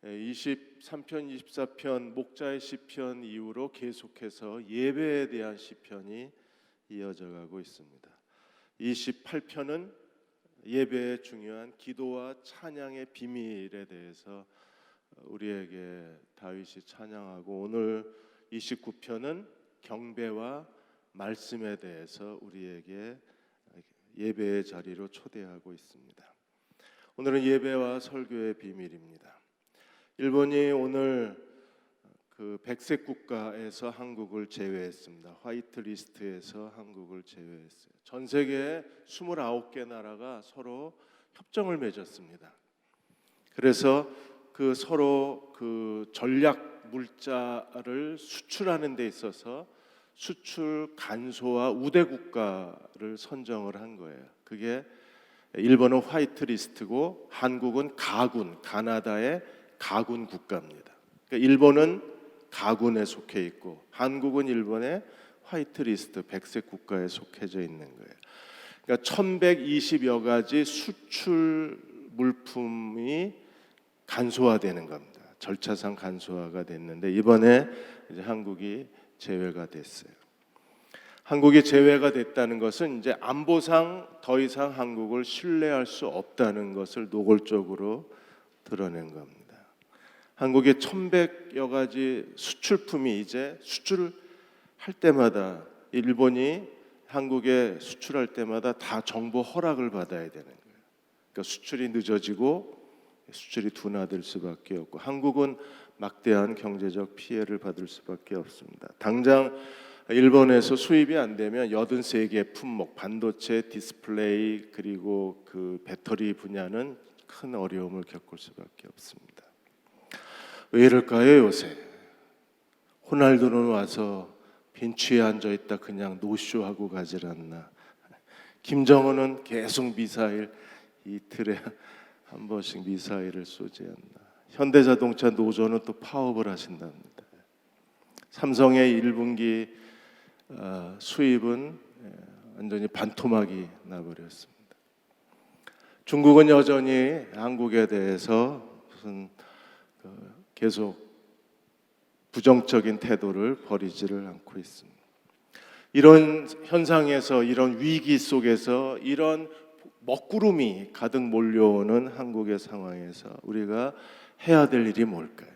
23편, 24편 목자의 시편 이후로 계속해서 예배에 대한 시편이 이어져 가고 있습니다. 28편은 예배의 중요한 기도와 찬양의 비밀에 대해서 우리에게 다윗이 찬양하고, 오늘 29편은 경배와 말씀에 대해서 우리에게 예배의 자리로 초대하고 있습니다. 오늘은 예배와 설교의 비밀입니다. 일본이 오늘 그 백색 국가에서 한국을 제외했습니다. 화이트 리스트에서 한국을 제외했어요. 전 세계 29개 나라가 서로 협정을 맺었습니다. 그래서 그 서로 그 전략 물자를 수출하는 데 있어서 수출 간소와 우대 국가를 선정을 한 거예요. 그게 일본은 화이트 리스트고 한국은 가군, 가나다의 가군 국가입니다. 그러니까 일본은 가군에 속해 있고 한국은 일본의 화이트 리스트, 백색 국가에 속해져 있는 거예요. 그러니까 1120여 가지 수출 물품이 간소화되는 겁니다. 절차상 간소화가 됐는데 이번에 이제 한국이 제외가 됐어요. 한국이 제외가 됐다는 것은 이제 안보상 더 이상 한국을 신뢰할 수 없다는 것을 노골적으로 드러낸 겁니다. 한국의 1100여 가지 수출품이 이제 수출할 때마다 일본이 한국에 수출할 때마다 다 정부 허락을 받아야 되는 거예요. 그러니까 수출이 늦어지고 수출이 둔화될 수밖에 없고 한국은 막대한 경제적 피해를 받을 수밖에 없습니다. 당장 일본에서 수입이 안 되면 83개 품목, 반도체, 디스플레이 그리고 그 배터리 분야는 큰 어려움을 겪을 수밖에 없습니다. 왜 이럴까요? 요새 호날두는 와서 벤치에 앉아있다 그냥 노쇼하고 가질 않나. 김정은은 계속 미사일 이틀에 한 번씩 미사일을 쏘지 않나. 현대자동차 노조는 또 파업을 하신답니다. 삼성의 1분기 수입은 완전히 반토막이 나버렸습니다. 중국은 여전히 한국에 대해서 무슨 계속 부정적인 태도를 버리지를 않고 있습니다. 이런 현상에서, 이런 위기 속에서, 이런 먹구름이 가득 몰려오는 한국의 상황에서 우리가 해야 될 일이 뭘까요?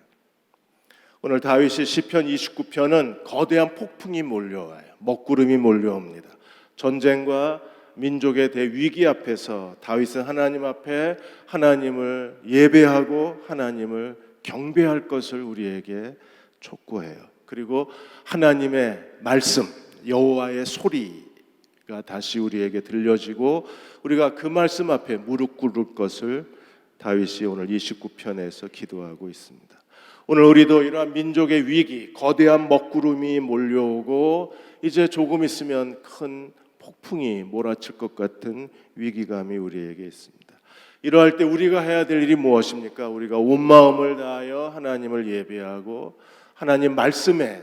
오늘 다윗이 시편 29편은 거대한 폭풍이 몰려와요. 먹구름이 몰려옵니다. 전쟁과 민족의 대위기 앞에서 다윗은 하나님 앞에 하나님을 예배하고 하나님을 경배할 것을 우리에게 촉구해요. 그리고 하나님의 말씀, 여호와의 소리가 다시 우리에게 들려지고 우리가 그 말씀 앞에 무릎 꿇을 것을 다윗이 오늘 29편에서 기도하고 있습니다. 오늘 우리도 이러한 민족의 위기, 거대한 먹구름이 몰려오고 이제 조금 있으면 큰 폭풍이 몰아칠 것 같은 위기감이 우리에게 있습니다. 이러할 때 우리가 해야 될 일이 무엇입니까? 우리가 온 마음을 다하여 하나님을 예배하고 하나님 말씀에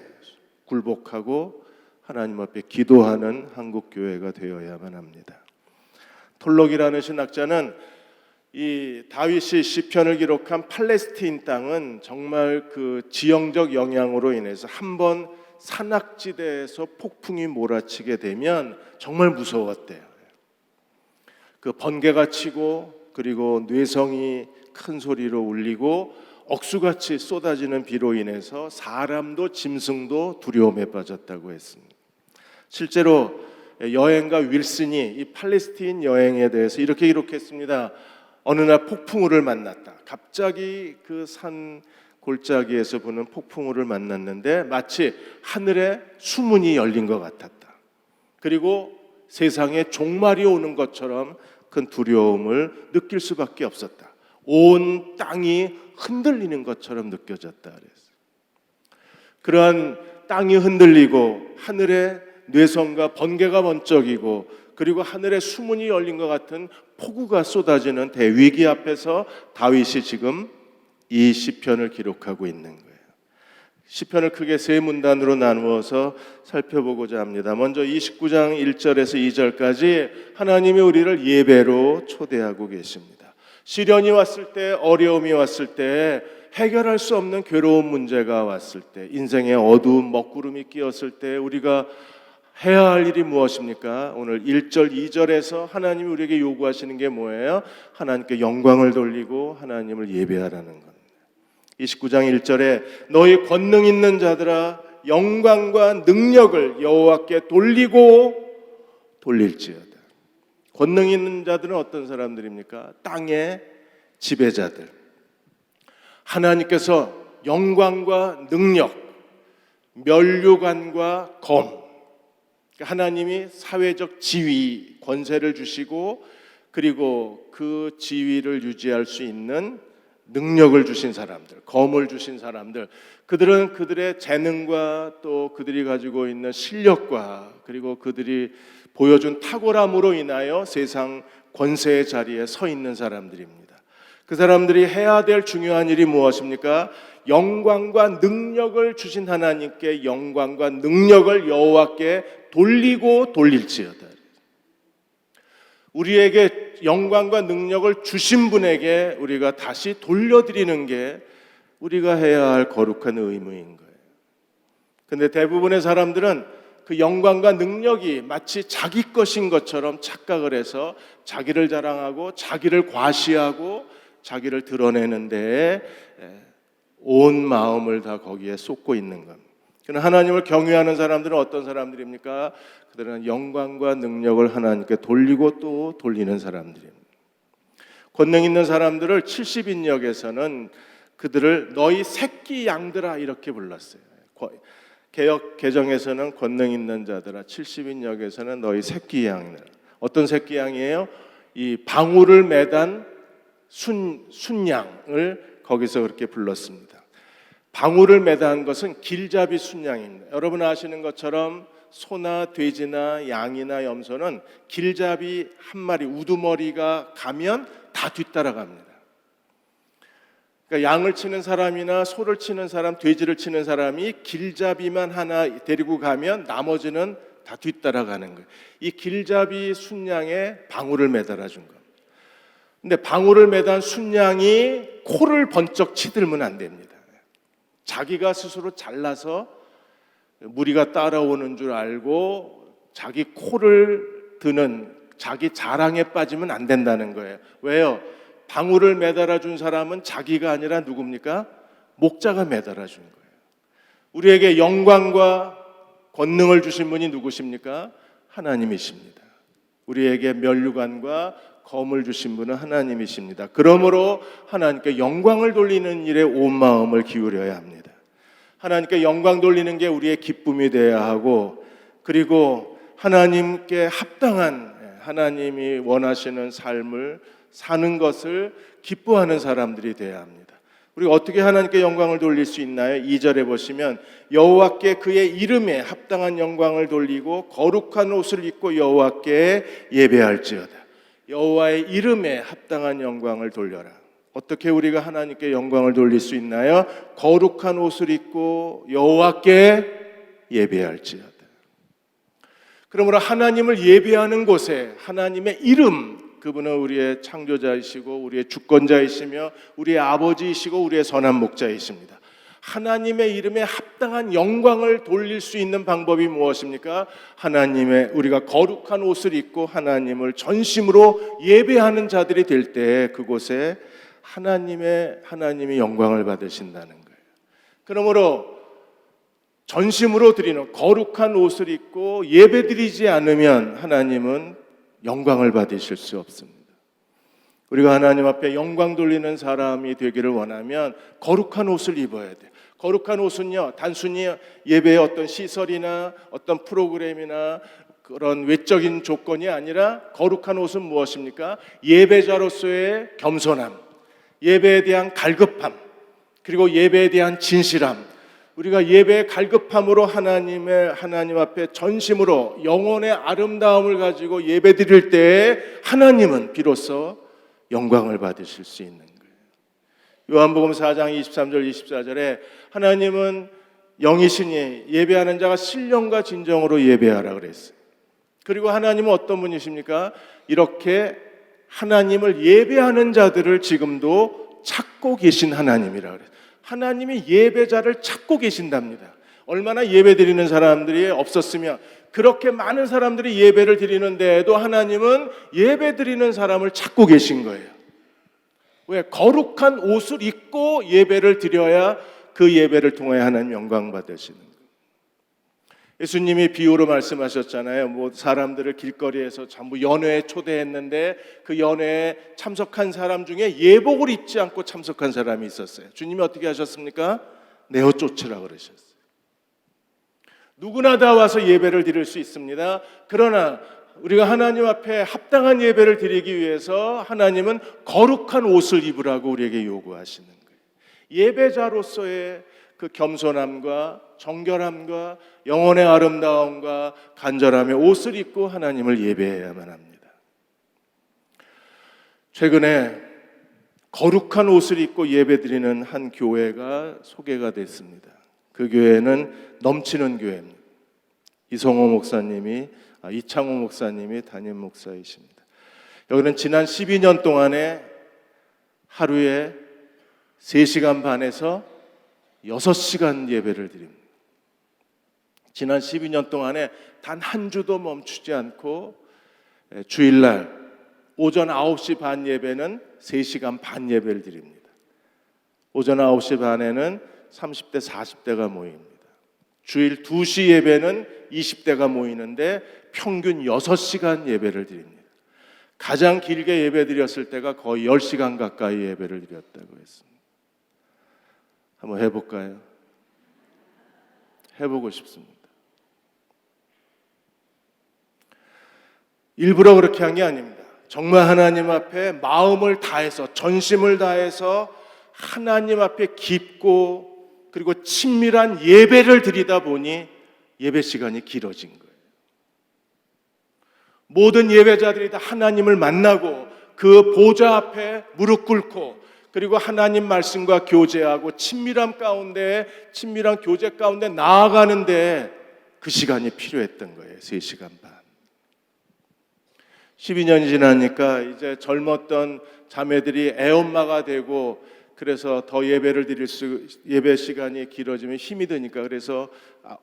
굴복하고 하나님 앞에 기도하는 한국교회가 되어야만 합니다. 톨록이라는 신학자는 이 다윗이 시편을 기록한 팔레스틴 땅은 정말 그 지형적 영향으로 인해서 한번 산악지대에서 폭풍이 몰아치게 되면 정말 무서웠대요. 그 번개가 치고 그리고 뇌성이 큰 소리로 울리고 억수같이 쏟아지는 비로 인해서 사람도 짐승도 두려움에 빠졌다고 했습니다. 실제로 여행가 윌슨이 이 팔레스틴 여행에 대해서 이렇게 기록했습니다. 어느 날 폭풍우를 만났다. 갑자기 그 산 골짜기에서 부는 폭풍우를 만났는데 마치 하늘에 수문이 열린 것 같았다. 그리고 세상에 종말이 오는 것처럼 큰 두려움을 느낄 수밖에 없었다. 온 땅이 흔들리는 것처럼 느껴졌다 그랬어요. 그러한 땅이 흔들리고 하늘에 뇌성과 번개가 번쩍이고 그리고 하늘에 수문이 열린 것 같은 폭우가 쏟아지는 대위기 앞에서 다윗이 지금 이 시편을 기록하고 있는 거예요. 시편을 크게 세 문단으로 나누어서 살펴보고자 합니다. 먼저 29장 1절에서 2절까지 하나님이 우리를 예배로 초대하고 계십니다. 시련이 왔을 때, 어려움이 왔을 때 해결할 수 없는 괴로운 문제가 왔을 때, 인생의 어두운 먹구름이 끼었을 때 우리가 해야 할 일이 무엇입니까? 오늘 1절, 2절에서 하나님이 우리에게 요구하시는 게 뭐예요? 하나님께 영광을 돌리고 하나님을 예배하라는 겁니다. 29장 1절에 너희 권능 있는 자들아 영광과 능력을 여호와께 돌릴지어다. 권능 있는 자들은 어떤 사람들입니까? 땅의 지배자들. 하나님께서 영광과 능력, 면류관과 검, 하나님이 사회적 지위, 권세를 주시고 그리고 그 지위를 유지할 수 있는 능력을 주신 사람들, 검을 주신 사람들, 그들은 그들의 재능과 또 그들이 가지고 있는 실력과 그리고 그들이 보여준 탁월함으로 인하여 세상 권세의 자리에 서 있는 사람들입니다. 그 사람들이 해야 될 중요한 일이 무엇입니까? 영광과 능력을 주신 하나님께 영광과 능력을 여호와께 돌릴지어다. 우리에게 영광과 능력을 주신 분에게 우리가 다시 돌려드리는 게 우리가 해야 할 거룩한 의무인 거예요. 근데 대부분의 사람들은 그 영광과 능력이 마치 자기 것인 것처럼 착각을 해서 자기를 자랑하고 자기를 과시하고 자기를 드러내는 데에 온 마음을 다 거기에 쏟고 있는 겁니다. 그러나 하나님을 경외하는 사람들은 어떤 사람들입니까? 그들은 영광과 능력을 하나님께 돌리고 또 돌리는 사람들입니다. 권능 있는 사람들을 70인역에서는 그들을 너희 새끼 양들아 이렇게 불렀어요. 개역 개정에서는 권능 있는 자들아, 70인역에서는 너희 새끼 양들. 어떤 새끼 양이에요? 이 방울을 매단 순양을 거기서 그렇게 불렀습니다. 방울을 매단 것은 길잡이 순양입니다. 여러분 아시는 것처럼 소나 돼지나 양이나 염소는 길잡이 한 마리 우두머리가 가면 다 뒤따라갑니다. 그러니까 양을 치는 사람이나 소를 치는 사람, 돼지를 치는 사람이 길잡이만 하나 데리고 가면 나머지는 다 뒤따라가는 거예요. 이 길잡이 순양에 방울을 매달아 준 겁니다. 근데 방울을 매단 순양이 코를 번쩍 치들면 안 됩니다. 자기가 스스로 잘나서 무리가 따라오는 줄 알고 자기 코를 드는 자기 자랑에 빠지면 안 된다는 거예요. 왜요? 방울을 매달아 준 사람은 자기가 아니라 누굽니까? 목자가 매달아 준 거예요. 우리에게 영광과 권능을 주신 분이 누구십니까? 하나님이십니다. 우리에게 면류관과 검을 주신 분은 하나님이십니다. 그러므로 하나님께 영광을 돌리는 일에 온 마음을 기울여야 합니다. 하나님께 영광 돌리는 게 우리의 기쁨이 되어야 하고, 그리고 하나님께 합당한 하나님이 원하시는 삶을 사는 것을 기뻐하는 사람들이 되어야 합니다. 우리가 어떻게 하나님께 영광을 돌릴 수 있나요? 2절에 보시면 여호와께 그의 이름에 합당한 영광을 돌리고 거룩한 옷을 입고 여호와께 예배할지어다. 여호와의 이름에 합당한 영광을 돌려라. 어떻게 우리가 하나님께 영광을 돌릴 수 있나요? 거룩한 옷을 입고 여호와께 예배할지어다. 그러므로 하나님을 예배하는 곳에 하나님의 이름, 그분은 우리의 창조자이시고 우리의 주권자이시며 우리의 아버지이시고 우리의 선한 목자이십니다. 하나님의 이름에 합당한 영광을 돌릴 수 있는 방법이 무엇입니까? 하나님의 우리가 거룩한 옷을 입고 하나님을 전심으로 예배하는 자들이 될 때 그곳에 하나님이 영광을 받으신다는 거예요. 그러므로 전심으로 드리는 거룩한 옷을 입고 예배드리지 않으면 하나님은 영광을 받으실 수 없습니다. 우리가 하나님 앞에 영광 돌리는 사람이 되기를 원하면 거룩한 옷을 입어야 돼요. 거룩한 옷은요, 단순히 예배의 어떤 시설이나 어떤 프로그램이나 그런 외적인 조건이 아니라 거룩한 옷은 무엇입니까? 예배자로서의 겸손함, 예배에 대한 갈급함, 그리고 예배에 대한 진실함. 우리가 예배의 갈급함으로 하나님 앞에 전심으로 영혼의 아름다움을 가지고 예배드릴 때 하나님은 비로소 영광을 받으실 수 있는 거예요. 요한복음 4장 23절 24절에 하나님은 영이시니 예배하는 자가 신령과 진정으로 예배하라 그랬어요. 그리고 하나님은 어떤 분이십니까? 이렇게 하나님을 예배하는 자들을 지금도 찾고 계신 하나님이라 그래요. 하나님이 예배자를 찾고 계신답니다. 얼마나 예배 드리는 사람들이 없었으면, 그렇게 많은 사람들이 예배를 드리는데도 하나님은 예배 드리는 사람을 찾고 계신 거예요. 왜? 거룩한 옷을 입고 예배를 드려야 그 예배를 통해 하나님 영광 받으시는 거예요. 예수님이 비유로 말씀하셨잖아요. 사람들을 길거리에서 전부 연회에 초대했는데 그 연회에 참석한 사람 중에 예복을 입지 않고 참석한 사람이 있었어요. 주님이 어떻게 하셨습니까? 내어 쫓으라 그러셨어요. 누구나 다 와서 예배를 드릴 수 있습니다. 그러나 우리가 하나님 앞에 합당한 예배를 드리기 위해서 하나님은 거룩한 옷을 입으라고 우리에게 요구하시는 거예요. 예배자로서의 그 겸손함과 정결함과 영혼의 아름다움과 간절함의 옷을 입고 하나님을 예배해야만 합니다. 최근에 거룩한 옷을 입고 예배드리는 한 교회가 소개가 됐습니다. 그 교회는 넘치는 교회입니다. 이창호 목사님이 담임 목사이십니다. 여기는 지난 12년 동안에 하루에 3시간 반에서 6시간 예배를 드립니다. 지난 12년 동안에 단 한 주도 멈추지 않고 주일날 오전 9시 반 예배는 3시간 반 예배를 드립니다. 오전 9시 반에는 30대 40대가 모입니다. 주일 2시 예배는 20대가 모이는데 평균 6시간 예배를 드립니다. 가장 길게 예배 드렸을 때가 거의 10시간 가까이 예배를 드렸다고 했습니다. 한번 해볼까요? 해보고 싶습니다. 일부러 그렇게 한 게 아닙니다. 정말 하나님 앞에 마음을 다해서, 전심을 다해서 하나님 앞에 깊고 그리고 친밀한 예배를 드리다 보니 예배 시간이 길어진 거예요. 모든 예배자들이 다 하나님을 만나고 그 보좌 앞에 무릎 꿇고 그리고 하나님 말씀과 교제하고 친밀한 교제 가운데 나아가는데 그 시간이 필요했던 거예요. 3시간 반. 12년이 지나니까 이제 젊었던 자매들이 애엄마가 되고 그래서 더 예배 시간이 길어지면 힘이 드니까 그래서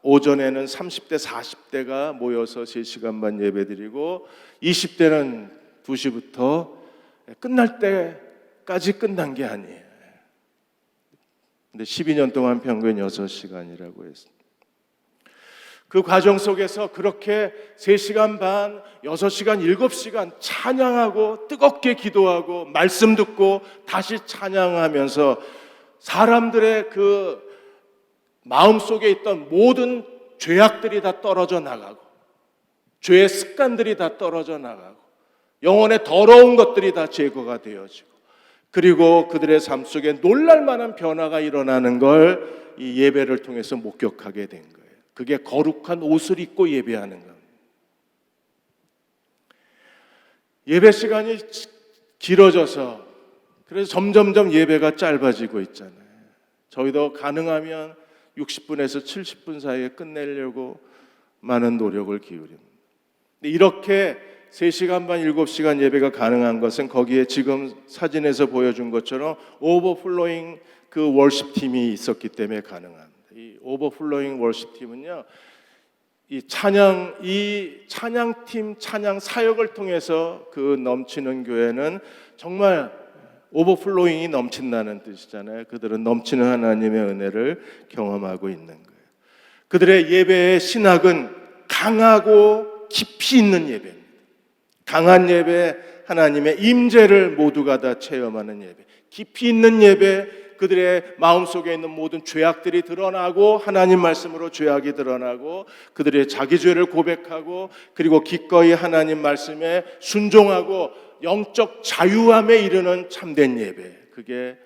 오전에는 30대 40대가 모여서 3시간 반 예배드리고 20대는 2시부터 끝날 때까지 끝난 게 아니에요. 근데 12년 동안 평균 6시간이라고 했습니다. 그 과정 속에서 그렇게 3시간 반, 6시간, 7시간 찬양하고 뜨겁게 기도하고 말씀 듣고 다시 찬양하면서 사람들의 그 마음속에 있던 모든 죄악들이 다 떨어져 나가고 죄의 습관들이 다 떨어져 나가고 영혼의 더러운 것들이 다 제거가 되어지고 그리고 그들의 삶 속에 놀랄만한 변화가 일어나는 걸 이 예배를 통해서 목격하게 된 거예요. 그게 거룩한 옷을 입고 예배하는 겁니다. 예배 시간이 길어져서 그래서 점점점 예배가 짧아지고 있잖아요. 저희도 가능하면 60분에서 70분 사이에 끝내려고 많은 노력을 기울입니다. 이렇게 3시간 반, 7시간 예배가 가능한 것은 거기에 지금 사진에서 보여준 것처럼 오버플로잉 그 월십 팀이 있었기 때문에 가능합니다. 이 오버플로잉 월십 팀은요, 이 찬양팀 찬양 사역을 통해서 그 넘치는 교회는 정말 오버플로잉이 넘친다는 뜻이잖아요. 그들은 넘치는 하나님의 은혜를 경험하고 있는 거예요. 그들의 예배의 신학은 강하고 깊이 있는 예배입니다. 강한 예배, 하나님의 임재를 모두가 다 체험하는 예배, 깊이 있는 예배, 그들의 마음속에 있는 모든 죄악들이 드러나고 하나님 말씀으로 죄악이 드러나고 그들의 자기 죄를 고백하고 그리고 기꺼이 하나님 말씀에 순종하고 영적 자유함에 이르는 참된 예배, 그게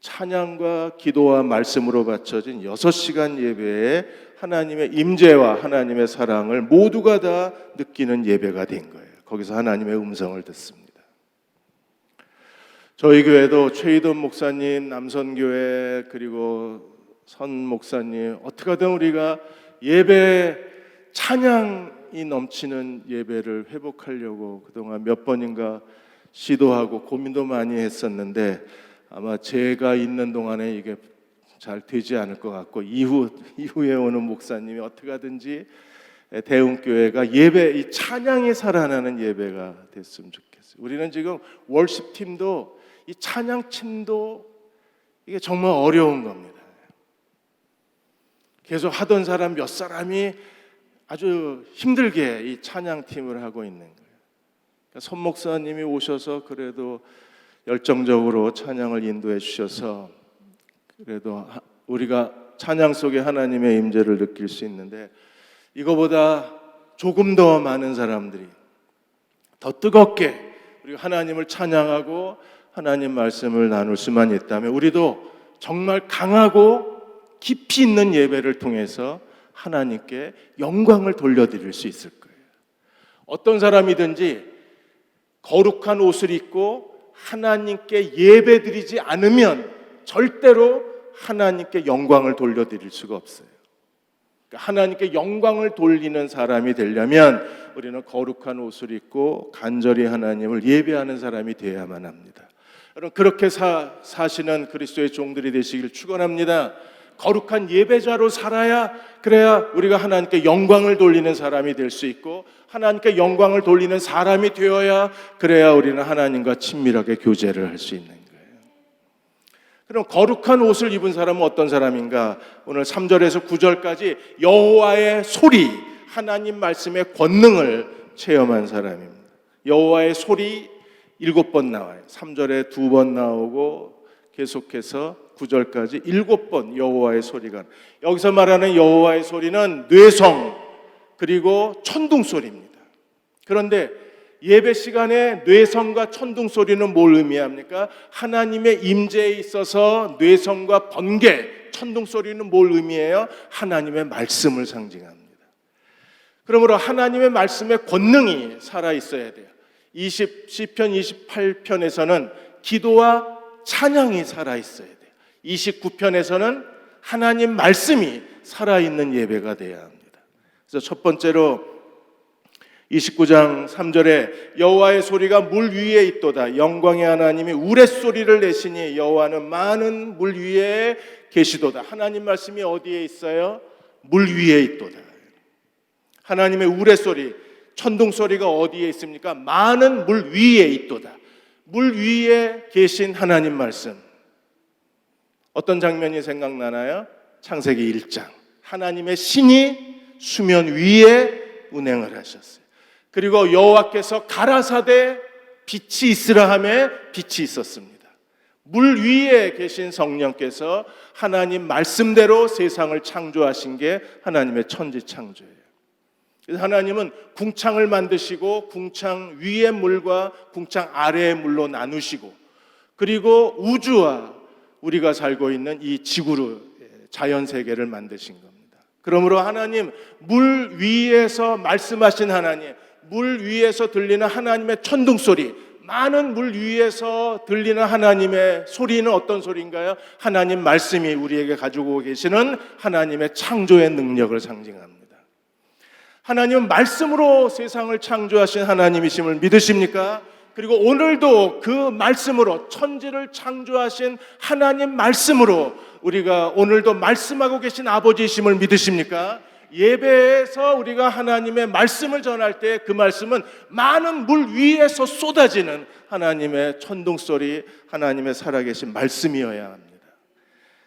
찬양과 기도와 말씀으로 바쳐진 6시간 예배에 하나님의 임재와 하나님의 사랑을 모두가 다 느끼는 예배가 된 거예요. 거기서 하나님의 음성을 듣습니다. 저희 교회도 최희돈 목사님, 남선교회 그리고 선 목사님, 어떻게 하든 우리가 예배 찬양이 넘치는 예배를 회복하려고 그동안 몇 번인가 시도하고 고민도 많이 했었는데 아마 제가 있는 동안에 이게 잘 되지 않을 것 같고 이후에 오는 목사님이 어떻게 하든지 대웅교회가 예배, 이 찬양이 살아나는 예배가 됐으면 좋겠어요. 우리는 지금 월십 팀도 이 찬양 팀도 이게 정말 어려운 겁니다. 계속 하던 사람 몇 사람이 아주 힘들게 이 찬양 팀을 하고 있는 거예요. 그러니까 손 목사님이 오셔서 그래도 열정적으로 찬양을 인도해 주셔서 그래도 우리가 찬양 속에 하나님의 임재를 느낄 수 있는데, 이거보다 조금 더 많은 사람들이 더 뜨겁게 우리가 하나님을 찬양하고 하나님 말씀을 나눌 수만 있다면 우리도 정말 강하고 깊이 있는 예배를 통해서 하나님께 영광을 돌려드릴 수 있을 거예요. 어떤 사람이든지 거룩한 옷을 입고 하나님께 예배드리지 않으면 절대로 하나님께 영광을 돌려드릴 수가 없어요. 하나님께 영광을 돌리는 사람이 되려면 우리는 거룩한 옷을 입고 간절히 하나님을 예배하는 사람이 되어야만 합니다. 여러분, 그렇게 사시는 그리스도의 종들이 되시길 축원합니다. 거룩한 예배자로 살아야, 그래야 우리가 하나님께 영광을 돌리는 사람이 될 수 있고, 하나님께 영광을 돌리는 사람이 되어야, 그래야 우리는 하나님과 친밀하게 교제를 할 수 있는 거예요. 그럼 거룩한 옷을 입은 사람은 어떤 사람인가? 오늘 3절에서 9절까지 여호와의 소리, 하나님 말씀의 권능을 체험한 사람입니다. 여호와의 소리 7번 나와요. 3절에 2번 나오고 계속해서 9절까지 7번 여호와의 소리가. 여기서 말하는 여호와의 소리는 뇌성 그리고 천둥 소리입니다. 그런데 예배 시간에 뇌성과 천둥 소리는 뭘 의미합니까? 하나님의 임재에 있어서 뇌성과 번개, 천둥 소리는 뭘 의미해요? 하나님의 말씀을 상징합니다. 그러므로 하나님의 말씀의 권능이 살아 있어야 돼요. 시편 28편에서는 기도와 찬양이 살아 있어야 돼요. 29편에서는 하나님 말씀이 살아있는 예배가 되어야 합니다. 그래서 첫 번째로 29장 3절에 여호와의 소리가 물 위에 있도다. 영광의 하나님이 우레소리를 내시니 여호와는 많은 물 위에 계시도다. 하나님 말씀이 어디에 있어요? 물 위에 있도다. 하나님의 우레소리, 천둥소리가 어디에 있습니까? 많은 물 위에 있도다. 물 위에 계신 하나님 말씀. 어떤 장면이 생각나나요? 창세기 1장. 하나님의 신이 수면 위에 운행을 하셨어요. 그리고 여호와께서 가라사대 빛이 있으라 하매 빛이 있었습니다. 물 위에 계신 성령께서 하나님 말씀대로 세상을 창조하신 게 하나님의 천지 창조예요. 그래서 하나님은 궁창을 만드시고 궁창 위의 물과 궁창 아래의 물로 나누시고, 그리고 우주와 우리가 살고 있는 이 지구로 자연 세계를 만드신 겁니다. 그러므로 하나님, 물 위에서 말씀하신 하나님, 물 위에서 들리는 하나님의 천둥 소리, 많은 물 위에서 들리는 하나님의 소리는 어떤 소리인가요? 하나님 말씀이 우리에게 가지고 계시는 하나님의 창조의 능력을 상징합니다. 하나님은 말씀으로 세상을 창조하신 하나님이심을 믿으십니까? 그리고 오늘도 그 말씀으로 천지를 창조하신 하나님 말씀으로 우리가 오늘도 말씀하고 계신 아버지이심을 믿으십니까? 예배에서 우리가 하나님의 말씀을 전할 때 그 말씀은 많은 물 위에서 쏟아지는 하나님의 천둥소리, 하나님의 살아계신 말씀이어야 합니다.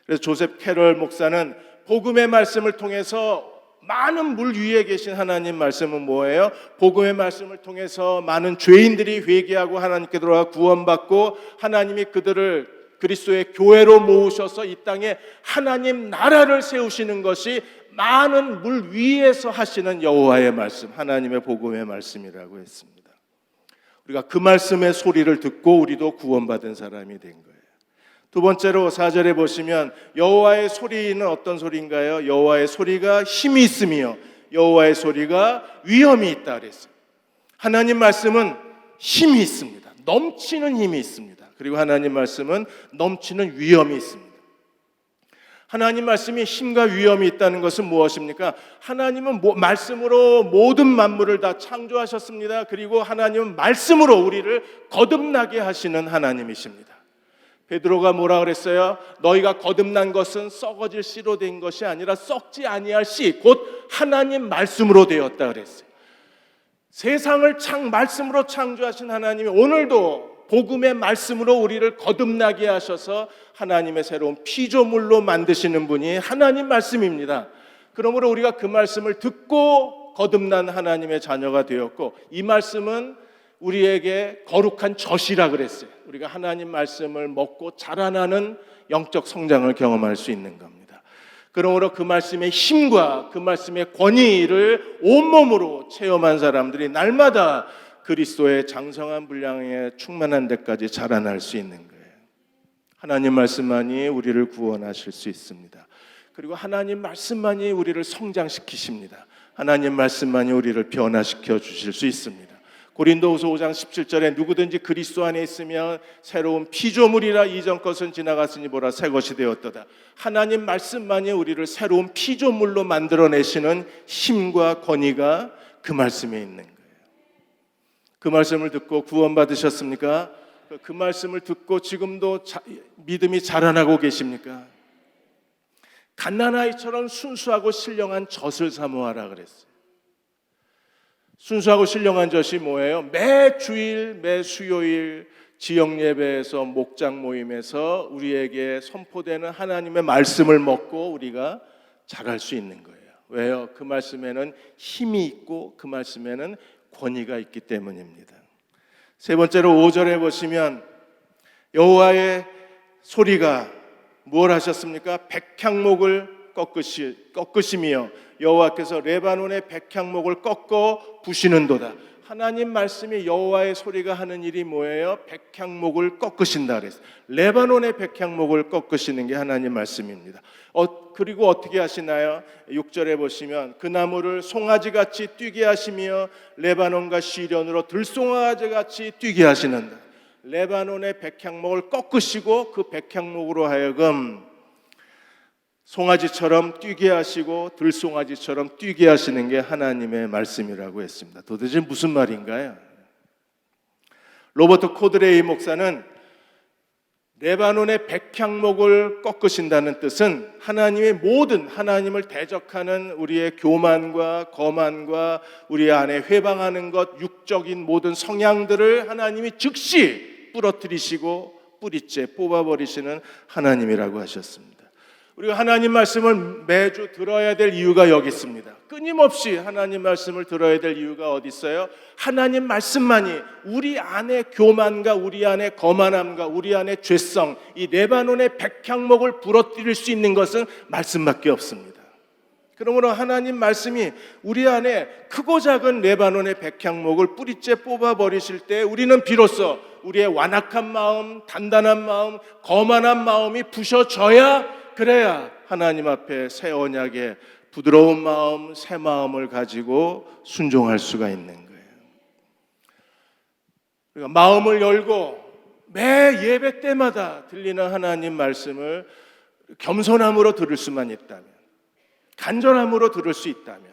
그래서 조셉 캐럴 목사는 복음의 말씀을 통해서 많은 물 위에 계신 하나님 말씀은 뭐예요? 복음의 말씀을 통해서 많은 죄인들이 회개하고 하나님께 돌아가 구원받고 하나님이 그들을 그리스도의 교회로 모으셔서 이 땅에 하나님 나라를 세우시는 것이 많은 물 위에서 하시는 여호와의 말씀, 하나님의 복음의 말씀이라고 했습니다. 우리가 그 말씀의 소리를 듣고 우리도 구원받은 사람이 된 거예요. 두 번째로 4절에 보시면 여호와의 소리는 어떤 소리인가요? 여호와의 소리가 힘이 있으며 여호와의 소리가 위엄이 있다 그랬어요. 하나님 말씀은 힘이 있습니다. 넘치는 힘이 있습니다. 그리고 하나님 말씀은 넘치는 위엄이 있습니다. 하나님 말씀이 힘과 위엄이 있다는 것은 무엇입니까? 하나님은 말씀으로 모든 만물을 다 창조하셨습니다. 그리고 하나님은 말씀으로 우리를 거듭나게 하시는 하나님이십니다. 베드로가 뭐라 그랬어요? 너희가 거듭난 것은 썩어질 씨로 된 것이 아니라 썩지 아니할 씨, 곧 하나님 말씀으로 되었다 그랬어요. 세상을 말씀으로 창조하신 하나님이 오늘도 복음의 말씀으로 우리를 거듭나게 하셔서 하나님의 새로운 피조물로 만드시는 분이 하나님 말씀입니다. 그러므로 우리가 그 말씀을 듣고 거듭난 하나님의 자녀가 되었고, 이 말씀은 우리에게 거룩한 젖이라 그랬어요. 우리가 하나님 말씀을 먹고 자라나는 영적 성장을 경험할 수 있는 겁니다. 그러므로 그 말씀의 힘과 그 말씀의 권위를 온몸으로 체험한 사람들이 날마다 그리스도의 장성한 분량에 충만한 데까지 자라날 수 있는 거예요. 하나님 말씀만이 우리를 구원하실 수 있습니다. 그리고 하나님 말씀만이 우리를 성장시키십니다. 하나님 말씀만이 우리를 변화시켜 주실 수 있습니다. 고린도후서 5장 17절에 누구든지 그리스도 안에 있으면 새로운 피조물이라 이전 것은 지나갔으니 보라 새 것이 되었도다. 하나님 말씀만이 우리를 새로운 피조물로 만들어내시는 힘과 권위가 그 말씀에 있는 거예요. 그 말씀을 듣고 구원받으셨습니까? 그 말씀을 듣고 지금도 믿음이 자라나고 계십니까? 갓난아이처럼 순수하고 신령한 젖을 사모하라 그랬어요. 순수하고 신령한 젖이 뭐예요? 매 주일, 매 수요일 지역 예배에서 목장 모임에서 우리에게 선포되는 하나님의 말씀을 먹고 우리가 자랄 수 있는 거예요. 왜요? 그 말씀에는 힘이 있고 그 말씀에는 권위가 있기 때문입니다. 세 번째로 5절에 보시면 여호와의 소리가 뭘 하셨습니까? 백향목을 꺾으시며 여호와께서 레바논의 백향목을 꺾어 부시는도다. 하나님 말씀이 여호와의 소리가 하는 일이 뭐예요? 백향목을 꺾으신다 그랬어요. 레바논의 백향목을 꺾으시는 게 하나님 말씀입니다. 그리고 어떻게 하시나요? 6절에 보시면 그 나무를 송아지같이 뛰게 하시며 레바논과 시련으로 들송아지같이 뛰게 하시는다. 레바논의 백향목을 꺾으시고 그 백향목으로 하여금 송아지처럼 뛰게 하시고 들송아지처럼 뛰게 하시는 게 하나님의 말씀이라고 했습니다. 도대체 무슨 말인가요? 로버트 코드레이 목사는 레바논의 백향목을 꺾으신다는 뜻은 하나님의 모든 하나님을 대적하는 우리의 교만과 거만과 우리 안에 회방하는 것, 육적인 모든 성향들을 하나님이 즉시 부러뜨리시고 뿌리째 뽑아버리시는 하나님이라고 하셨습니다. 우리가 하나님 말씀을 매주 들어야 될 이유가 여기 있습니다. 끊임없이 하나님 말씀을 들어야 될 이유가 어디 있어요? 하나님 말씀만이 우리 안에 교만과 우리 안에 거만함과 우리 안에 죄성, 이 레바논의 백향목을 부러뜨릴 수 있는 것은 말씀밖에 없습니다. 그러므로 하나님 말씀이 우리 안에 크고 작은 레바논의 백향목을 뿌리째 뽑아버리실 때 우리는 비로소 우리의 완악한 마음, 단단한 마음, 거만한 마음이 부셔져야, 그래야 하나님 앞에 새 언약의 부드러운 마음, 새 마음을 가지고 순종할 수가 있는 거예요. 그러니까 마음을 열고 매 예배 때마다 들리는 하나님 말씀을 겸손함으로 들을 수만 있다면, 간절함으로 들을 수 있다면,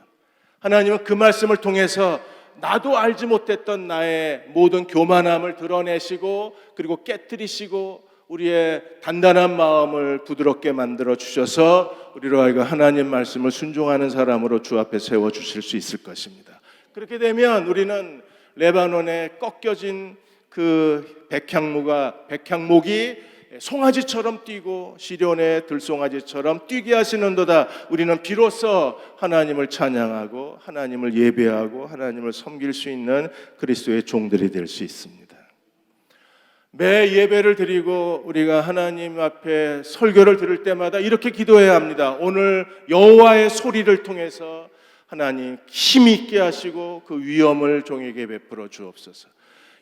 하나님은 그 말씀을 통해서 나도 알지 못했던 나의 모든 교만함을 드러내시고 그리고 깨뜨리시고 우리의 단단한 마음을 부드럽게 만들어 주셔서 우리로 하여금 하나님 말씀을 순종하는 사람으로 주 앞에 세워주실 수 있을 것입니다. 그렇게 되면 우리는 레바논에 꺾여진 그 백향목이 송아지처럼 뛰고 시련의 들송아지처럼 뛰게 하시는도다. 우리는 비로소 하나님을 찬양하고 하나님을 예배하고 하나님을 섬길 수 있는 그리스도의 종들이 될 수 있습니다. 매 예배를 드리고 우리가 하나님 앞에 설교를 들을 때마다 이렇게 기도해야 합니다. 오늘 여호와의 소리를 통해서 하나님 힘이 있게 하시고 그 위엄을 종에게 베풀어 주옵소서.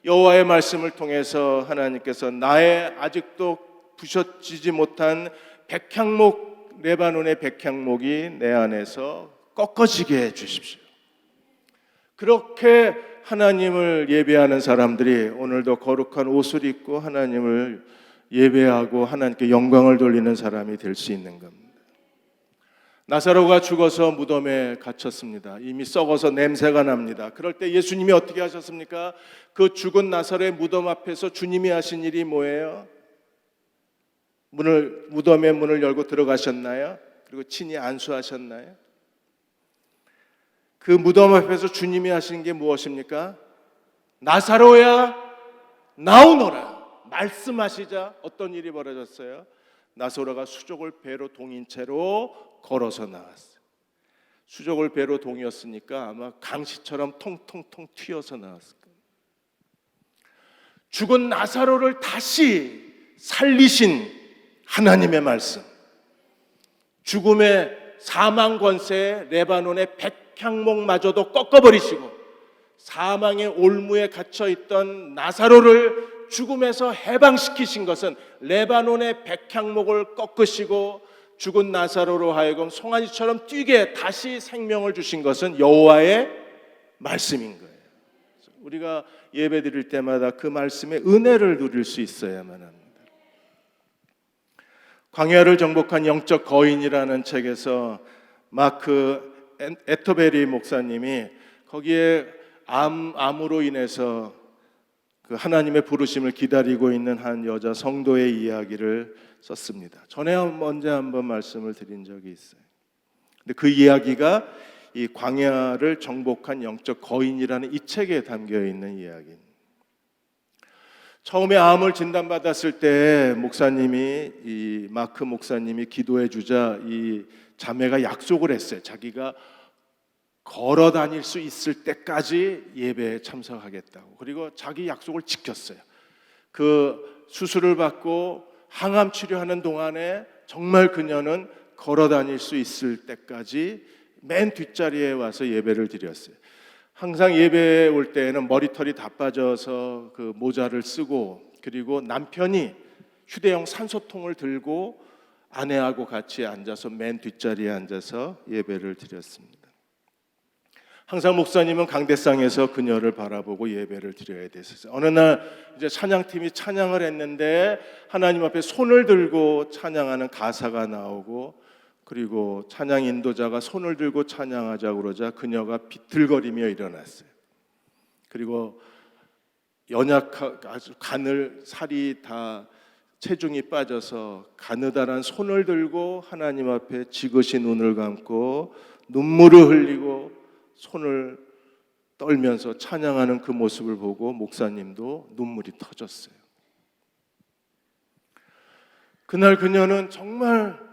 여호와의 말씀을 통해서 하나님께서 나의 아직도 부셔지지 못한 백향목, 레바논의 백향목이 내 안에서 꺾어지게 해 주십시오. 그렇게 하나님을 예배하는 사람들이 오늘도 거룩한 옷을 입고 하나님을 예배하고 하나님께 영광을 돌리는 사람이 될 수 있는 겁니다. 나사로가 죽어서 무덤에 갇혔습니다. 이미 썩어서 냄새가 납니다. 그럴 때 예수님이 어떻게 하셨습니까? 그 죽은 나사로의 무덤 앞에서 주님이 하신 일이 뭐예요? 무덤의 문을 열고 들어가셨나요? 그리고 친히 안수하셨나요? 그 무덤 앞에서 주님이 하시는 게 무엇입니까? 나사로야 나오너라 말씀하시자 어떤 일이 벌어졌어요? 나사로가 수족을 배로 동인 채로 걸어서 나왔어요. 수족을 배로 동였으니까 아마 강시처럼 통통통 튀어서 나왔을 거예요. 죽은 나사로를 다시 살리신 하나님의 말씀, 죽음의 사망 권세에 레바논의 백향목마저도 꺾어버리시고 사망의 올무에 갇혀있던 나사로를 죽음에서 해방시키신 것은 레바논의 백향목을 꺾으시고 죽은 나사로로 하여금 송아지처럼 뛰게 다시 생명을 주신 것은 여호와의 말씀인 거예요. 우리가 예배 드릴 때마다 그 말씀의 은혜를 누릴 수 있어야만 합니다. 광야를 정복한 영적 거인이라는 책에서 마크 에터베리 목사님이 거기에 암으로 인해서 그 하나님의 부르심을 기다리고 있는 한 여자 성도의 이야기를 썼습니다. 전에 먼저 한번 말씀을 드린 적이 있어요. 근데 그 이야기가 이 광야를 정복한 영적 거인이라는 이 책에 담겨 있는 이야기입니다. 처음에 암을 진단받았을 때 목사님이 이 마크 목사님이 기도해 주자 이 자매가 약속을 했어요. 자기가 걸어 다닐 수 있을 때까지 예배에 참석하겠다고. 그리고 자기 약속을 지켰어요. 그 수술을 받고 항암 치료하는 동안에 정말 그녀는 걸어 다닐 수 있을 때까지 맨 뒷자리에 와서 예배를 드렸어요. 항상 예배에 올 때에는 머리털이 다 빠져서 그 모자를 쓰고, 그리고 남편이 휴대용 산소통을 들고 아내하고 같이 앉아서 맨 뒷자리에 앉아서 예배를 드렸습니다. 항상 목사님은 강대상에서 그녀를 바라보고 예배를 드려야 됐었어요. 어느 날 이제 찬양팀이 찬양을 했는데 하나님 앞에 손을 들고 찬양하는 가사가 나오고, 그리고 찬양 인도자가 손을 들고 찬양하자고 그러자 그녀가 비틀거리며 일어났어요. 그리고 아주 살이 다 체중이 빠져서 가느다란 손을 들고 하나님 앞에 지그시 눈을 감고 눈물을 흘리고 손을 떨면서 찬양하는 그 모습을 보고 목사님도 눈물이 터졌어요. 그날 그녀는 정말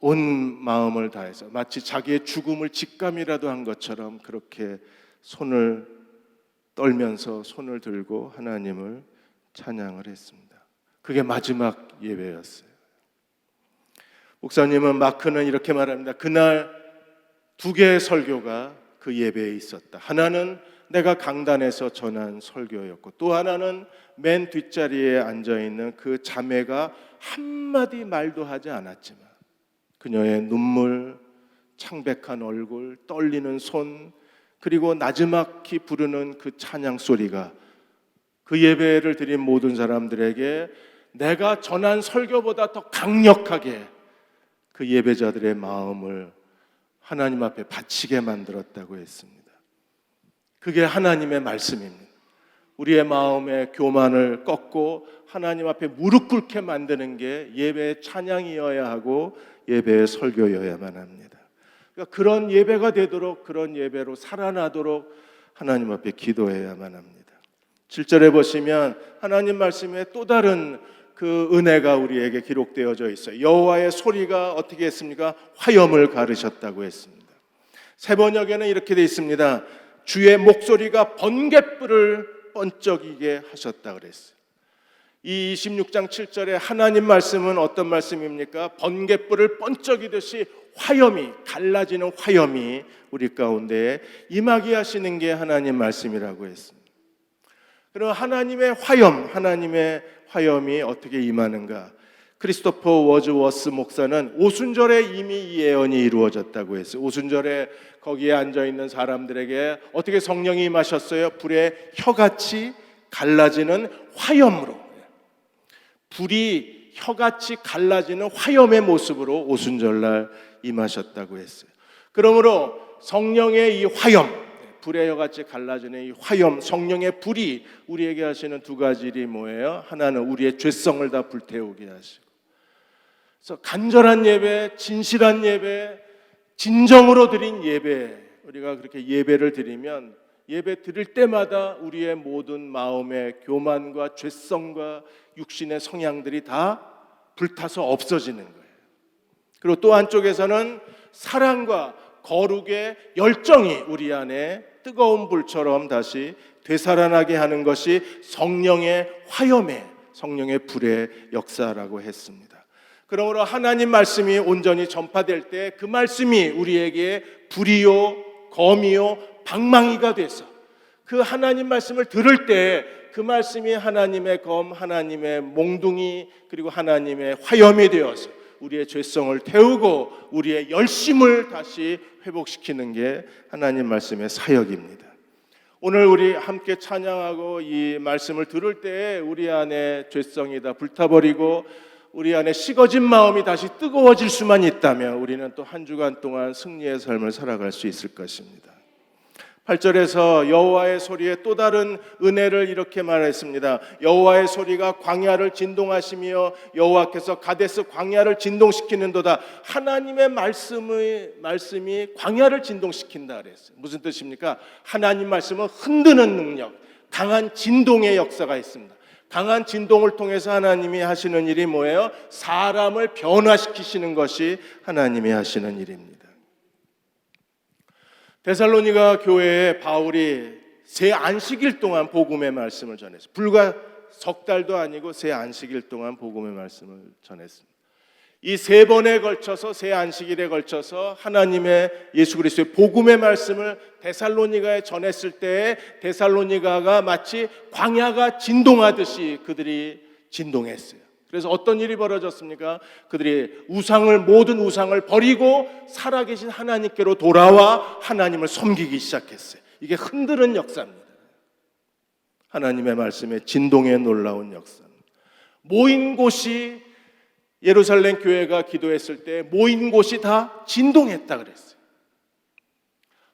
온 마음을 다해서 마치 자기의 죽음을 직감이라도 한 것처럼 그렇게 손을 떨면서 손을 들고 하나님을 찬양을 했습니다. 그게 마지막 예배였어요. 목사님은 마크는 이렇게 말합니다. 그날 두 개의 설교가 그 예배에 있었다. 하나는 내가 강단에서 전한 설교였고, 또 하나는 맨 뒷자리에 앉아있는 그 자매가 한마디 말도 하지 않았지만 그녀의 눈물, 창백한 얼굴, 떨리는 손, 그리고 나지막히 부르는 그 찬양 소리가 그 예배를 드린 모든 사람들에게 내가 전한 설교보다 더 강력하게 그 예배자들의 마음을 하나님 앞에 바치게 만들었다고 했습니다. 그게 하나님의 말씀입니다. 우리의 마음의 교만을 꺾고 하나님 앞에 무릎 꿇게 만드는 게 예배의 찬양이어야 하고 예배의 설교여야만 합니다. 그러니까 그런 예배가 되도록, 그런 예배로 살아나도록 하나님 앞에 기도해야만 합니다. 7절에 보시면 하나님 말씀에 또 다른 그 은혜가 우리에게 기록되어져 있어요. 여호와의 소리가 어떻게 했습니까? 화염을 가르셨다고 했습니다. 새 번역에는 이렇게 되어 있습니다. 주의 목소리가 번갯불을 번쩍이게 하셨다 그랬어요. 이 26장 7절에 하나님 말씀은 어떤 말씀입니까? 번갯불을 번쩍이듯이 화염이, 갈라지는 화염이 우리 가운데 임하게 하시는 게 하나님 말씀이라고 했습니다. 그럼 하나님의 화염이 어떻게 임하는가? 크리스토퍼 워즈워스 목사는 오순절에 이미 이 예언이 이루어졌다고 했어요. 오순절에 거기에 앉아있는 사람들에게 어떻게 성령이 임하셨어요? 불의 혀같이 갈라지는 화염으로, 불이 혀같이 갈라지는 화염의 모습으로 오순절날 임하셨다고 했어요. 그러므로 성령의 이 화염, 불의 혀같이 갈라지는 이 화염, 성령의 불이 우리에게 하시는 두 가지 일이 뭐예요? 하나는 우리의 죄성을 다 불태우게 하시고, 그래서 간절한 예배, 진실한 예배, 진정으로 드린 예배, 우리가 그렇게 예배를 드리면 예배 드릴 때마다 우리의 모든 마음의 교만과 죄성과 육신의 성향들이 다 불타서 없어지는 거예요. 그리고 또 한쪽에서는 사랑과 거룩의 열정이 우리 안에 뜨거운 불처럼 다시 되살아나게 하는 것이 성령의 화염의, 성령의 불의 역사라고 했습니다. 그러므로 하나님 말씀이 온전히 전파될 때 그 말씀이 우리에게 불이요, 검이요, 방망이가 돼서 그 하나님 말씀을 들을 때 그 말씀이 하나님의 검, 하나님의 몽둥이, 그리고 하나님의 화염이 되어서 우리의 죄성을 태우고 우리의 열심을 다시 회복시키는 게 하나님 말씀의 사역입니다. 오늘 우리 함께 찬양하고 이 말씀을 들을 때 우리 안에 죄성이 다 불타버리고 우리 안에 식어진 마음이 다시 뜨거워질 수만 있다면 우리는 또 한 주간 동안 승리의 삶을 살아갈 수 있을 것입니다. 8절에서 여호와의 소리에 또 다른 은혜를 이렇게 말했습니다. 여호와의 소리가 광야를 진동하시며 여호와께서 가데스 광야를 진동시키는도다. 하나님의 말씀이 광야를 진동시킨다 그랬어요. 무슨 뜻입니까? 하나님 말씀은 흔드는 능력, 강한 진동의 역사가 있습니다. 강한 진동을 통해서 하나님이 하시는 일이 뭐예요? 사람을 변화시키시는 것이 하나님이 하시는 일입니다. 데살로니가 교회에 바울이 새 안식일 동안 복음의 말씀을 전했어요. 불과 석 달도 아니고 새 안식일 동안 복음의 말씀을 전했습니다. 이 세 번에 걸쳐서, 새 안식일에 걸쳐서 하나님의 예수 그리스도의 복음의 말씀을 데살로니가에 전했을 때 데살로니가가 마치 광야가 진동하듯이 그들이 진동했어요. 그래서 어떤 일이 벌어졌습니까? 그들이 모든 우상을 버리고 살아계신 하나님께로 돌아와 하나님을 섬기기 시작했어요. 이게 흔드는 역사입니다. 하나님의 말씀에 진동의 놀라운 역사입니다. 모인 곳이, 예루살렘 교회가 기도했을 때 모인 곳이 다 진동했다 그랬어요.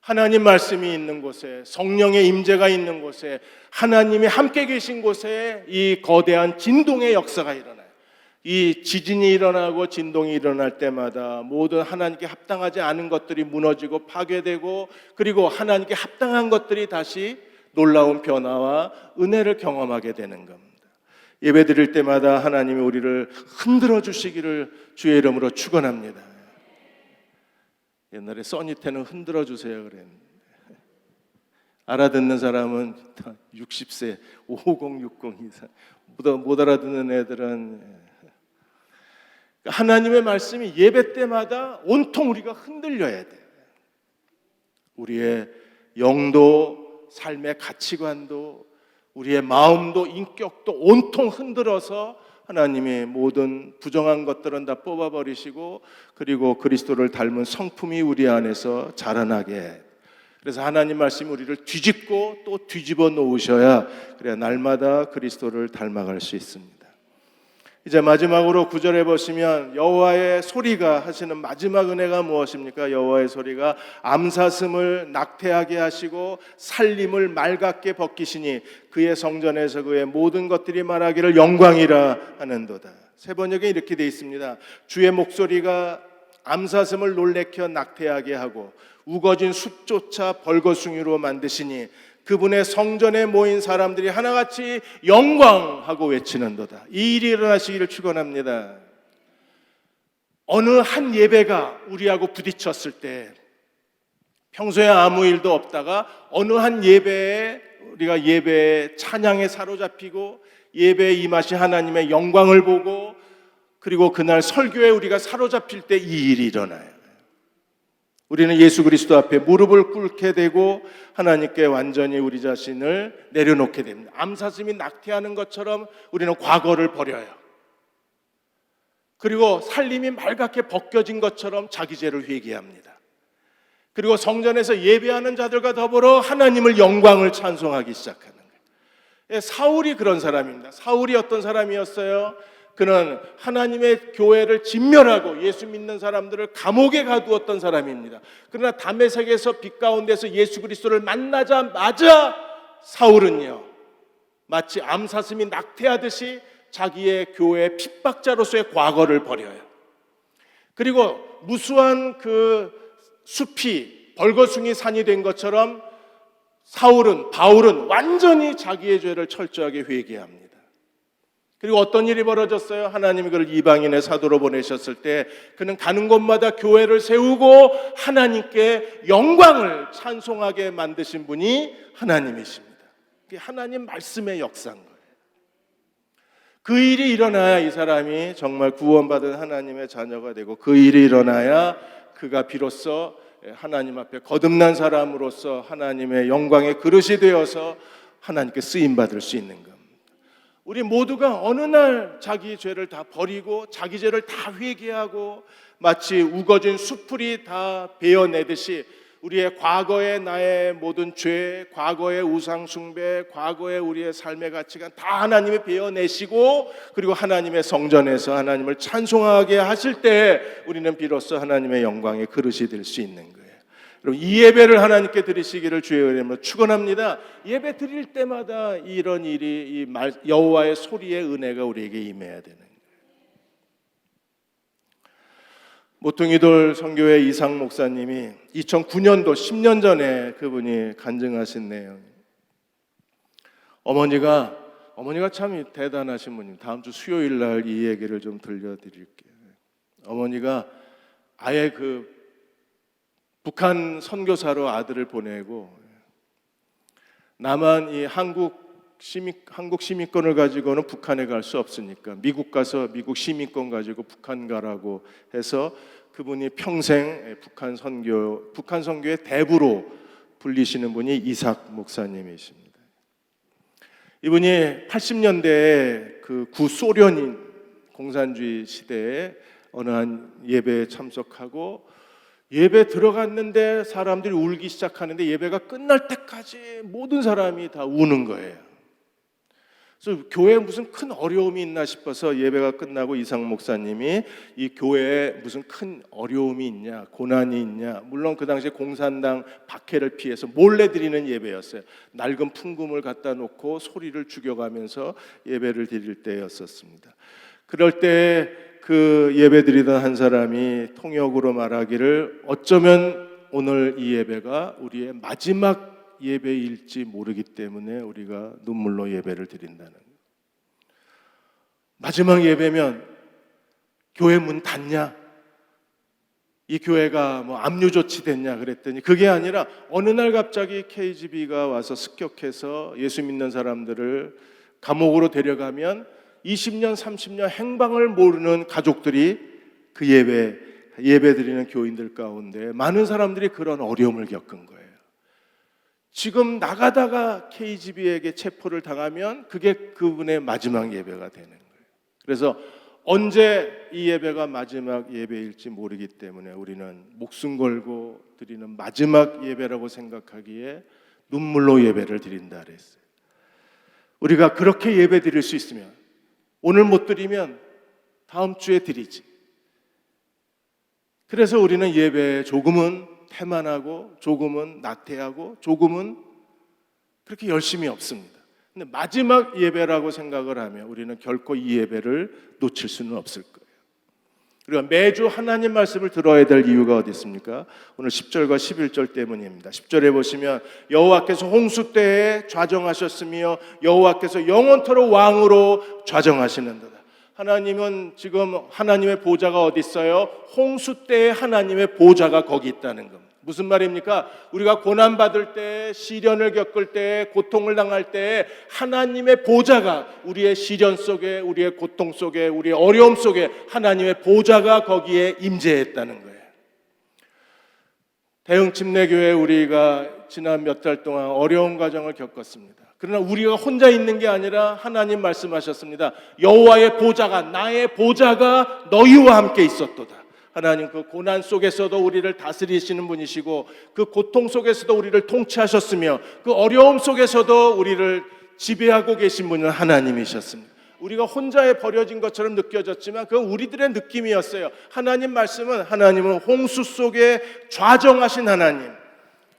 하나님 말씀이 있는 곳에, 성령의 임재가 있는 곳에, 하나님이 함께 계신 곳에 이 거대한 진동의 역사가 일어나요. 이 지진이 일어나고 진동이 일어날 때마다 모든 하나님께 합당하지 않은 것들이 무너지고 파괴되고, 그리고 하나님께 합당한 것들이 다시 놀라운 변화와 은혜를 경험하게 되는 겁니다. 예배 드릴 때마다 하나님이 우리를 흔들어 주시기를 주의 이름으로 축원합니다. 옛날에 써니태는 흔들어 주세요 그랬는데 알아듣는 사람은 60세 5060 이상, 못 알아듣는 애들은. 하나님의 말씀이 예배 때마다 온통 우리가 흔들려야 돼요. 우리의 영도, 삶의 가치관도, 우리의 마음도, 인격도 온통 흔들어서 하나님이 모든 부정한 것들은 다 뽑아버리시고, 그리고 그리스도를 닮은 성품이 우리 안에서 자라나게. 그래서 하나님 말씀이 우리를 뒤집고 또 뒤집어 놓으셔야 그래야 날마다 그리스도를 닮아갈 수 있습니다. 이제 마지막으로 9절에 보시면 여호와의 소리가 하시는 마지막 은혜가 무엇입니까? 여호와의 소리가 암사슴을 낙태하게 하시고 살림을 맑게 벗기시니 그의 성전에서 그의 모든 것들이 말하기를 영광이라 하는도다. 세 번역에 이렇게 되어 있습니다. 주의 목소리가 암사슴을 놀래켜 낙태하게 하고 우거진 숲조차 벌거숭이로 만드시니 그분의 성전에 모인 사람들이 하나같이 영광하고 외치는도다. 이 일이 일어나시기를 축원합니다. 어느 한 예배가 우리하고 부딪혔을 때, 평소에 아무 일도 없다가 어느 한 예배에 우리가 예배의 찬양에 사로잡히고 예배에 임하신 하나님의 영광을 보고, 그리고 그날 설교에 우리가 사로잡힐 때 이 일이 일어나요. 우리는 예수 그리스도 앞에 무릎을 꿇게 되고 하나님께 완전히 우리 자신을 내려놓게 됩니다. 암사슴이 낙태하는 것처럼 우리는 과거를 버려요. 그리고 살림이 맑게 벗겨진 것처럼 자기 죄를 회개합니다. 그리고 성전에서 예배하는 자들과 더불어 하나님을 영광을 찬송하기 시작하는 거예요. 사울이 그런 사람입니다. 사울이 어떤 사람이었어요? 그는 하나님의 교회를 진멸하고 예수 믿는 사람들을 감옥에 가두었던 사람입니다. 그러나 다메섹에서 빛 가운데서 예수 그리스도를 만나자마자 사울은요, 마치 암사슴이 낙태하듯이 자기의 교회의 핍박자로서의 과거를 버려요. 그리고 무수한 그 숲이 벌거숭이 산이 된 것처럼 바울은 완전히 자기의 죄를 철저하게 회개합니다. 그리고 어떤 일이 벌어졌어요? 하나님이 그를 이방인의 사도로 보내셨을 때 그는 가는 곳마다 교회를 세우고 하나님께 영광을 찬송하게 만드신 분이 하나님이십니다. 그게 하나님 말씀의 역사인 거예요. 그 일이 일어나야 이 사람이 정말 구원받은 하나님의 자녀가 되고, 그 일이 일어나야 그가 비로소 하나님 앞에 거듭난 사람으로서 하나님의 영광의 그릇이 되어서 하나님께 쓰임받을 수 있는 겁니다. 우리 모두가 어느 날 자기 죄를 다 버리고 자기 죄를 다 회개하고 마치 우거진 숯불이 다 베어내듯이 우리의 과거의 나의 모든 죄, 과거의 우상 숭배, 과거의 우리의 삶의 가치관 다 하나님이 베어내시고, 그리고 하나님의 성전에서 하나님을 찬송하게 하실 때 우리는 비로소 하나님의 영광의 그릇이 될 수 있는 거예요. 여러분, 이 예배를 하나님께 드리시기를 주의 이름으로 축원합니다. 예배 드릴 때마다 이런 일이, 여호와의 소리의 은혜가 우리에게 임해야 되는 거예요. 모퉁이돌 선교회 이상 목사님이 2009년도 10년 전에 그분이 간증하신 내용. 어머니가 참 대단하신 분입니다. 다음 주 수요일 날 이 얘기를 좀 들려드릴게요. 어머니가 아예 그 북한 선교사로 아들을 보내고, 나만 이 한국 시민권을 가지고는 북한에 갈 수 없으니까 미국 가서 미국 시민권 가지고 북한 가라고 해서 그분이 평생 북한 선교의 대부로 불리시는 분이 이삭 목사님이십니다. 이분이 80년대에 그 구소련인 공산주의 시대에 어느 한 예배에 참석하고, 예배 들어갔는데 사람들이 울기 시작하는데 예배가 끝날 때까지 모든 사람이 다 우는 거예요. 그래서 교회에 무슨 큰 어려움이 있나 싶어서 예배가 끝나고 이상 목사님이 이 교회에 무슨 큰 어려움이 있냐, 고난이 있냐, 물론 그 당시에 공산당 박해를 피해서 몰래 드리는 예배였어요. 낡은 풍금을 갖다 놓고 소리를 죽여가면서 예배를 드릴 때였었습니다. 그럴 때 그 예배 드리던 한 사람이 통역으로 말하기를, 어쩌면 오늘 이 예배가 우리의 마지막 예배일지 모르기 때문에 우리가 눈물로 예배를 드린다는 거예요. 마지막 예배면 교회 문 닫냐? 이 교회가 뭐 압류 조치됐냐 그랬더니 그게 아니라 어느 날 갑자기 KGB가 와서 습격해서 예수 믿는 사람들을 감옥으로 데려가면 20년, 30년 행방을 모르는 가족들이 그 예배 드리는 교인들 가운데 많은 사람들이 그런 어려움을 겪은 거예요. 지금 나가다가 KGB에게 체포를 당하면 그게 그분의 마지막 예배가 되는 거예요. 그래서 언제 이 예배가 마지막 예배일지 모르기 때문에 우리는 목숨 걸고 드리는 마지막 예배라고 생각하기에 눈물로 예배를 드린다 그랬어요. 우리가 그렇게 예배 드릴 수 있으면, 오늘 못 드리면 다음 주에 드리지. 그래서 우리는 예배에 조금은 태만하고 조금은 나태하고 조금은 그렇게 열심히 없습니다. 근데 마지막 예배라고 생각을 하면 우리는 결코 이 예배를 놓칠 수는 없을 거예요. 우리가 매주 하나님 말씀을 들어야 될 이유가 어디 있습니까? 오늘 10절과 11절 때문입니다. 10절에 보시면 여호와께서 홍수 때에 좌정하셨으며 여호와께서 영원토록 왕으로 좌정하시는도다. 하나님은 지금 하나님의 보좌가 어디 있어요? 홍수 때에 하나님의 보좌가 거기 있다는 겁니다. 무슨 말입니까? 우리가 고난받을 때, 시련을 겪을 때, 고통을 당할 때 하나님의 보좌가 우리의 시련 속에, 우리의 고통 속에, 우리의 어려움 속에 하나님의 보좌가 거기에 임재했다는 거예요. 대흥침례교회 우리가 지난 몇 달 동안 어려운 과정을 겪었습니다. 그러나 우리가 혼자 있는 게 아니라 하나님 말씀하셨습니다. 여호와의 보좌가, 나의 보좌가 너희와 함께 있었도다. 하나님 그 고난 속에서도 우리를 다스리시는 분이시고 그 고통 속에서도 우리를 통치하셨으며 그 어려움 속에서도 우리를 지배하고 계신 분은 하나님이셨습니다. 우리가 혼자에 버려진 것처럼 느껴졌지만 그건 우리들의 느낌이었어요. 하나님 말씀은, 하나님은 홍수 속에 좌정하신 하나님,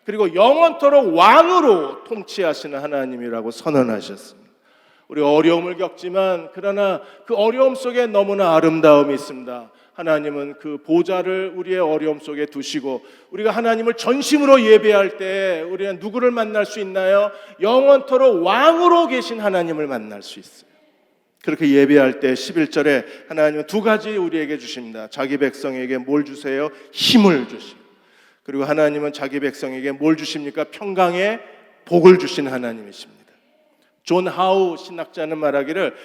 그리고 영원토록 왕으로 통치하시는 하나님이라고 선언하셨습니다. 우리가 어려움을 겪지만 그러나 그 어려움 속에 너무나 아름다움이 있습니다. 하나님은 그 보좌를 우리의 어려움 속에 두시고 우리가 하나님을 전심으로 예배할 때 우리는 누구를 만날 수 있나요? 영원토록 왕으로 계신 하나님을 만날 수 있어요. 그렇게 예배할 때 11절에 하나님은 두 가지 우리에게 주십니다. 자기 백성에게 뭘 주세요? 힘을 주시고, 그리고 하나님은 자기 백성에게 뭘 주십니까? 평강의 복을 주신 하나님이십니다. 존 하우 신학자는 말하기를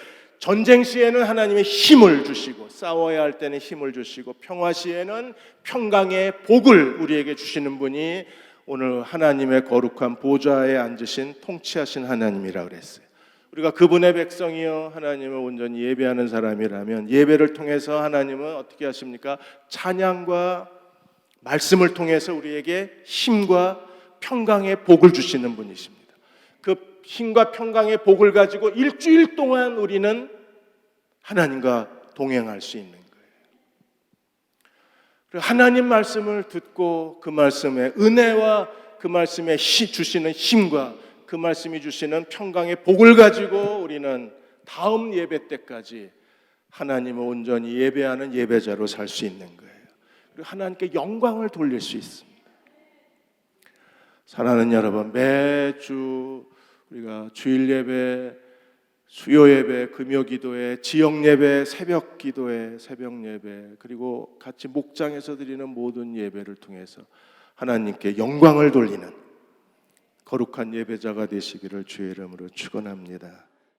전쟁 시에는 하나님의 힘을 주시고 싸워야 할 때는 힘을 주시고 평화 시에는 평강의 복을 우리에게 주시는 분이 오늘 하나님의 거룩한 보좌에 앉으신 통치하신 하나님이라고 그랬어요. 우리가 그분의 백성이요 하나님을 온전히 예배하는 사람이라면 예배를 통해서 하나님은 어떻게 하십니까? 찬양과 말씀을 통해서 우리에게 힘과 평강의 복을 주시는 분이십니다. 그 힘과 평강의 복을 가지고 일주일 동안 우리는 하나님과 동행할 수 있는 거예요. 그리고 하나님 말씀을 듣고 그 말씀의 은혜와 그 말씀에 주시는 힘과 그 말씀이 주시는 평강의 복을 가지고 우리는 다음 예배 때까지 하나님을 온전히 예배하는 예배자로 살 수 있는 거예요. 그리고 하나님께 영광을 돌릴 수 있습니다. 사랑하는 여러분, 매주 우리가 주일 예배, 수요 예배, 금요 기도회, 지역 예배, 새벽 기도회, 새벽 예배, 그리고 같이 목장에서 드리는 모든 예배를 통해서 하나님께 영광을 돌리는 거룩한 예배자가 되시기를 주의 이름으로 축원합니다.